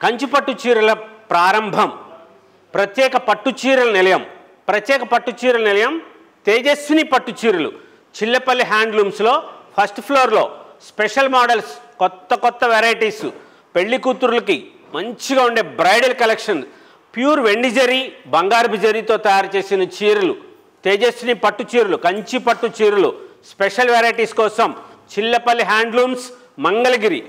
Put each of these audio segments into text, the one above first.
కంచిపట్టు చీరల ప్రారంభం, ప్రత్యేక పట్టు చీరల నిలయం. ప్రత్యేక పట్టు చీరల నిలయం తేజస్విని పట్టు చీరలు చిల్లపల్లి హ్యాండ్లూమ్స్లో ఫస్ట్ ఫ్లోర్లో స్పెషల్ మోడల్స్, కొత్త కొత్త వెరైటీస్, పెళ్లి కూతుర్లకి మంచిగా ఉండే బ్రైడల్ కలెక్షన్, ప్యూర్ వెండి జరీ బంగారు జరీతో తయారు చేసిన చీరలు, తేజస్విని పట్టు చీరలు, కంచి పట్టు చీరలు స్పెషల్ వెరైటీస్ కోసం చిల్లపల్లి హ్యాండ్లూమ్స్, మంగళగిరి.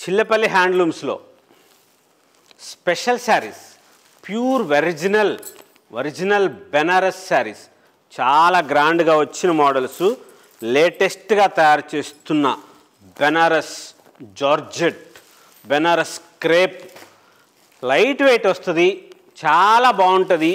చిల్లపల్లి హ్యాండ్లూమ్స్లో special saris, pure original Banaras saris, చాలా గ్రాండ్గా వచ్చిన మోడల్స్, లేటెస్ట్గా తయారు చేస్తున్న Banaras georgette, Banaras crepe, light weight వస్తుంది, చాలా బాగుంటుంది.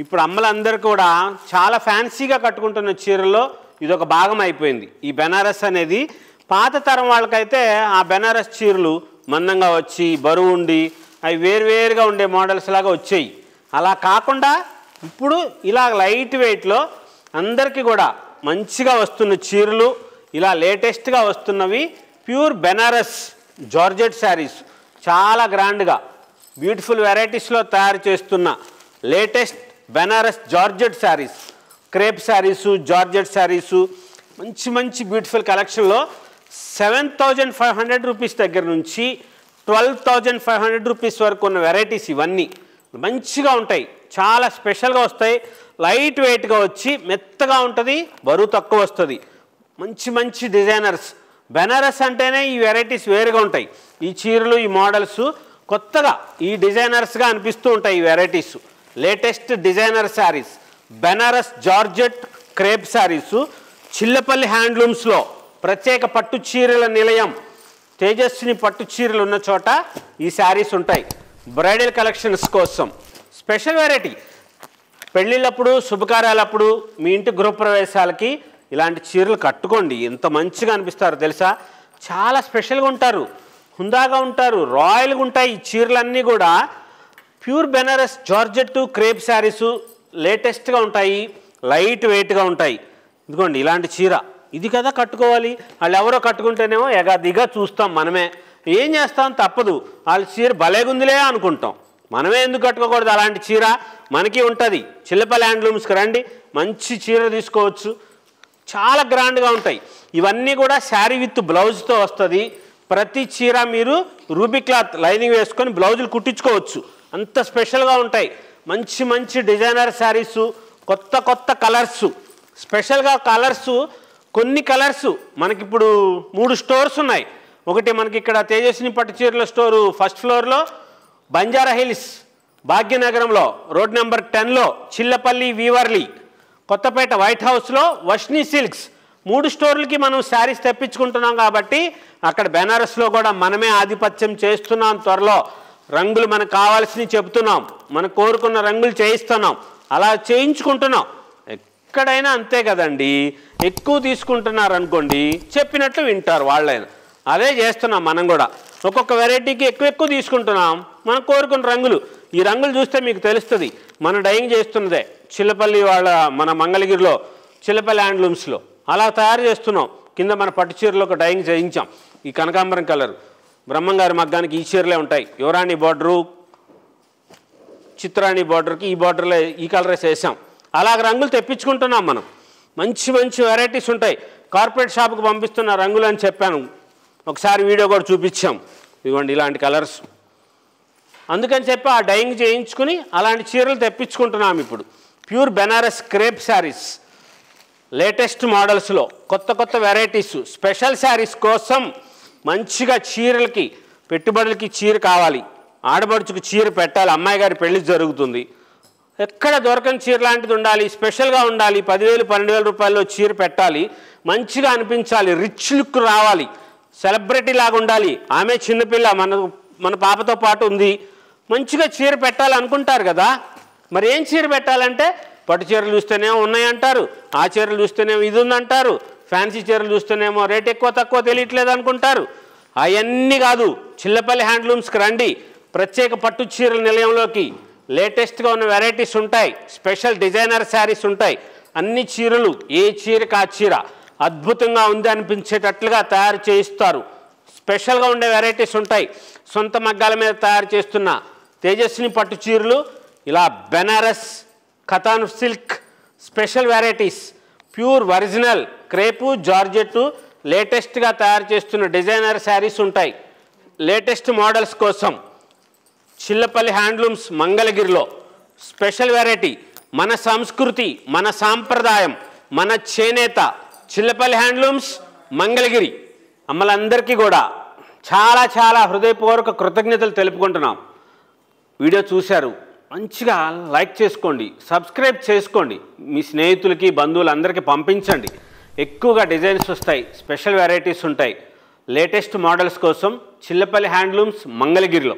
ఇప్పుడు అమ్మలందరూ కూడా చాలా ఫ్యాన్సీగా కట్టుకుంటున్న చీరల్లో ఇదొక భాగం అయిపోయింది. ఈ బెనారస్ అనేది పాత తరం వాళ్ళకైతే ఆ బెనారస్ చీరలు మందంగా వచ్చి బరువు ఉండి అవి వేరువేరుగా ఉండే మోడల్స్ లాగా వచ్చాయి. అలా కాకుండా ఇప్పుడు ఇలా లైట్ వెయిట్లో అందరికీ కూడా మంచిగా వస్తున్న చీరలు, ఇలా లేటెస్ట్గా వస్తున్నవి ప్యూర్ బెనారస్ జార్జెట్ శారీస్, చాలా గ్రాండ్గా బ్యూటిఫుల్ వెరైటీస్లో తయారు చేస్తున్న latest Banaras georgette saris, crepe saris, georgette saris, మంచి బ్యూటిఫుల్ కలెక్షన్లో 7,500 రూపీస్ దగ్గర నుంచి 12,500 రూపీస్ వరకు ఉన్న వెరైటీస్ ఇవన్నీ మంచిగా ఉంటాయి, చాలా స్పెషల్గా వస్తాయి, లైట్ వెయిట్గా వచ్చి మెత్తగా ఉంటుంది, బరువు తక్కువ వస్తుంది. మంచి డిజైనర్స్, బెనారస్ అంటేనే ఈ వెరైటీస్ వేరుగా ఉంటాయి. ఈ చీరలు, ఈ మోడల్స్ కొత్తగా ఈ డిజైనర్స్గా అనిపిస్తూ ఉంటాయి. ఈ varieties latest designer saris, Banaras georgette crepe saris Chillapalli హ్యాండ్లూమ్స్లో ప్రత్యేక పట్టు చీరల నిలయం, తేజస్విని పట్టు చీరలు ఉన్న చోట ఈ శారీస్ ఉంటాయి. బ్రైడల్ కలెక్షన్స్ కోసం స్పెషల్ వెరైటీ, పెళ్ళిళ్ళప్పుడు, శుభకార్యాలప్పుడు, మీ ఇంటి గృహప్రవేశాలకి ఇలాంటి చీరలు కట్టుకోండి. ఎంత మంచిగా అనిపిస్తారో తెలుసా, చాలా స్పెషల్గా ఉంటారు, హుందాగా ఉంటారు, రాయల్గా ఉంటాయి. ఈ చీరలన్నీ కూడా pure Banaras georgette crepe saris లేటెస్ట్గా ఉంటాయి, లైట్ వెయిట్గా ఉంటాయి. ఇదిగోండి ఇలాంటి చీర, ఇది కదా కట్టుకోవాలి, వాళ్ళు ఎవరో కట్టుకుంటేనేమో ఎగాదిగా చూస్తాం, మనమే ఏం చేస్తాం, తప్పదు, వాళ్ళ చీర భలేగుందిలే అనుకుంటాం, మనమే ఎందుకు కట్టుకోకూడదు? అలాంటి చీర మనకి ఉంటుంది. చిల్లపల్లి హ్యాండ్లూమ్స్కి రండి, మంచి చీర తీసుకోవచ్చు, చాలా గ్రాండ్గా ఉంటాయి. ఇవన్నీ కూడా శారీ విత్ బ్లౌజ్తో వస్తుంది. ప్రతి చీర మీరు రూబీ క్లాత్ లైనింగ్ వేసుకొని బ్లౌజులు కుట్టించుకోవచ్చు, అంత స్పెషల్గా ఉంటాయి. మంచి డిజైనర్ శారీసు, కొత్త కలర్సు, స్పెషల్గా కలర్సు, కొన్ని కలర్సు మనకిప్పుడు 3 స్టోర్స్ ఉన్నాయి. ఒకటి మనకి ఇక్కడ తేజస్విని పట్టు చీరల స్టోరు ఫస్ట్ ఫ్లోర్లో, బంజారా హిల్స్ భాగ్యనగరంలో రోడ్ నెంబర్ 10లో చిల్లపల్లి వీవర్లీ, కొత్తపేట వైట్ హౌస్లో వర్షిని సిల్క్స్, 3 స్టోర్లకి మనం శారీస్ తెప్పించుకుంటున్నాం. కాబట్టి అక్కడ బెనారస్లో కూడా మనమే ఆధిపత్యం చేస్తున్నాం. త్వరలో రంగులు మనకు కావాల్సినవి చెబుతున్నాం, మనకు కోరుకున్న రంగులు చేయిస్తున్నాం, అలా చేయించుకుంటున్నాం. ఎక్కడైనా అంతే కదండి, ఎక్కువ తీసుకుంటున్నారు అనుకోండి, చెప్పినట్లు వింటారు వాళ్ళైనా, అదే చేస్తున్నాం మనం కూడా. ఒక్కొక్క వెరైటీకి ఎక్కువ తీసుకుంటున్నాం, మనం కోరుకున్న రంగులు. ఈ రంగులు చూస్తే మీకు తెలుస్తుంది, మనం డైయింగ్ చేస్తున్నదే చిల్లపల్లి వాళ్ళ, మన మంగళగిరిలో చిల్లపల్లి హ్యాండ్లూమ్స్లో అలా తయారు చేస్తున్నాం. కింద మన పట్టు చీరలో ఒక డైయింగ్ చేయించాం. ఈ కనకాంబరం కలర్ బ్రహ్మంగారి మగ్గానికి ఈ చీరలే ఉంటాయి. యువరాణి బార్డరు, చిత్రాణి బార్డర్కి ఈ బార్డర్లో ఈ కలర్స్ వేసాం. అలాగ రంగులు తెప్పించుకుంటున్నాం మనం. మంచి వెరైటీస్ ఉంటాయి. కార్పొరేట్ షాప్కి పంపిస్తున్న రంగులు అని చెప్పాను, ఒకసారి వీడియో కూడా చూపించాం. ఇదిగోండి ఇలాంటి కలర్స్, అందుకని చెప్పి ఆ డైయింగ్ చేయించుకుని అలాంటి చీరలు తెప్పించుకుంటున్నాం. ఇప్పుడు pure Banaras crepe saris latest మోడల్స్లో కొత్త వెరైటీస్, స్పెషల్ శారీస్ కోసం మంచిగా చీరలకి, పెట్టుబడులకి చీర కావాలి, ఆడపడుచుకు చీర పెట్టాలి, అమ్మాయి గారి పెళ్లి జరుగుతుంది, ఎక్కడ దొరకని చీర లాంటిది ఉండాలి, స్పెషల్గా ఉండాలి, 10,000 12,000 రూపాయల్లో చీర పెట్టాలి, మంచిగా అనిపించాలి, రిచ్ లుక్ రావాలి, సెలబ్రిటీ లాగా ఉండాలి, ఆమె చిన్నపిల్ల, మన పాపతో పాటు ఉంది, మంచిగా చీర పెట్టాలనుకుంటారు కదా. మరి ఏం చీర పెట్టాలంటే పట్టు చీరలు చూస్తేనేమో ఉన్నాయంటారు, ఆ చీరలు చూస్తేనేమో ఇది ఉందంటారు, ఫ్యాన్సీ చీరలు చూస్తేనేమో రేట్ ఎక్కువ తక్కువ తెలియట్లేదు అనుకుంటారు. అవన్నీ కాదు, చిల్లపల్లి హ్యాండ్లూమ్స్కి రండి. ప్రత్యేక పట్టు చీరల నిలయంలోకి లేటెస్ట్గా ఉన్న వెరైటీస్ ఉంటాయి, స్పెషల్ డిజైనర్ శారీస్ ఉంటాయి. అన్ని చీరలు ఏ చీరకు ఆ చీర అద్భుతంగా ఉంది అనిపించేటట్లుగా తయారు చేయిస్తారు. స్పెషల్గా ఉండే వెరైటీస్ ఉంటాయి. సొంత మగ్గాల మీద తయారు చేస్తున్న తేజస్విని పట్టు చీరలు, ఇలా Banaras Katan silk special varieties, pure original crepe georgette లేటెస్ట్గా తయారు చేస్తున్న డిజైనర్ శారీస్ ఉంటాయి. లేటెస్ట్ మోడల్స్ కోసం చిల్లపల్లి హ్యాండ్లూమ్స్ మంగళగిరిలో స్పెషల్ వెరైటీ, మన సంస్కృతి, మన సాంప్రదాయం, మన చేనేత, చిల్లపల్లి హ్యాండ్లూమ్స్ మంగళగిరి. అమ్మలందరికీ కూడా చాలా చాలా హృదయపూర్వక కృతజ్ఞతలు తెలుపుకుంటున్నాం. వీడియో చూశారు, మంచిగా లైక్ చేసుకోండి, సబ్స్క్రైబ్ చేసుకోండి, మీ స్నేహితులకి బంధువులందరికీ పంపించండి. ఎక్కువగా డిజైన్స్ వస్తాయి, స్పెషల్ వెరైటీస్ ఉంటాయి. లేటెస్ట్ మోడల్స్ కోసం చిల్లపల్లి హ్యాండ్లూమ్స్ మంగళగిరిలో.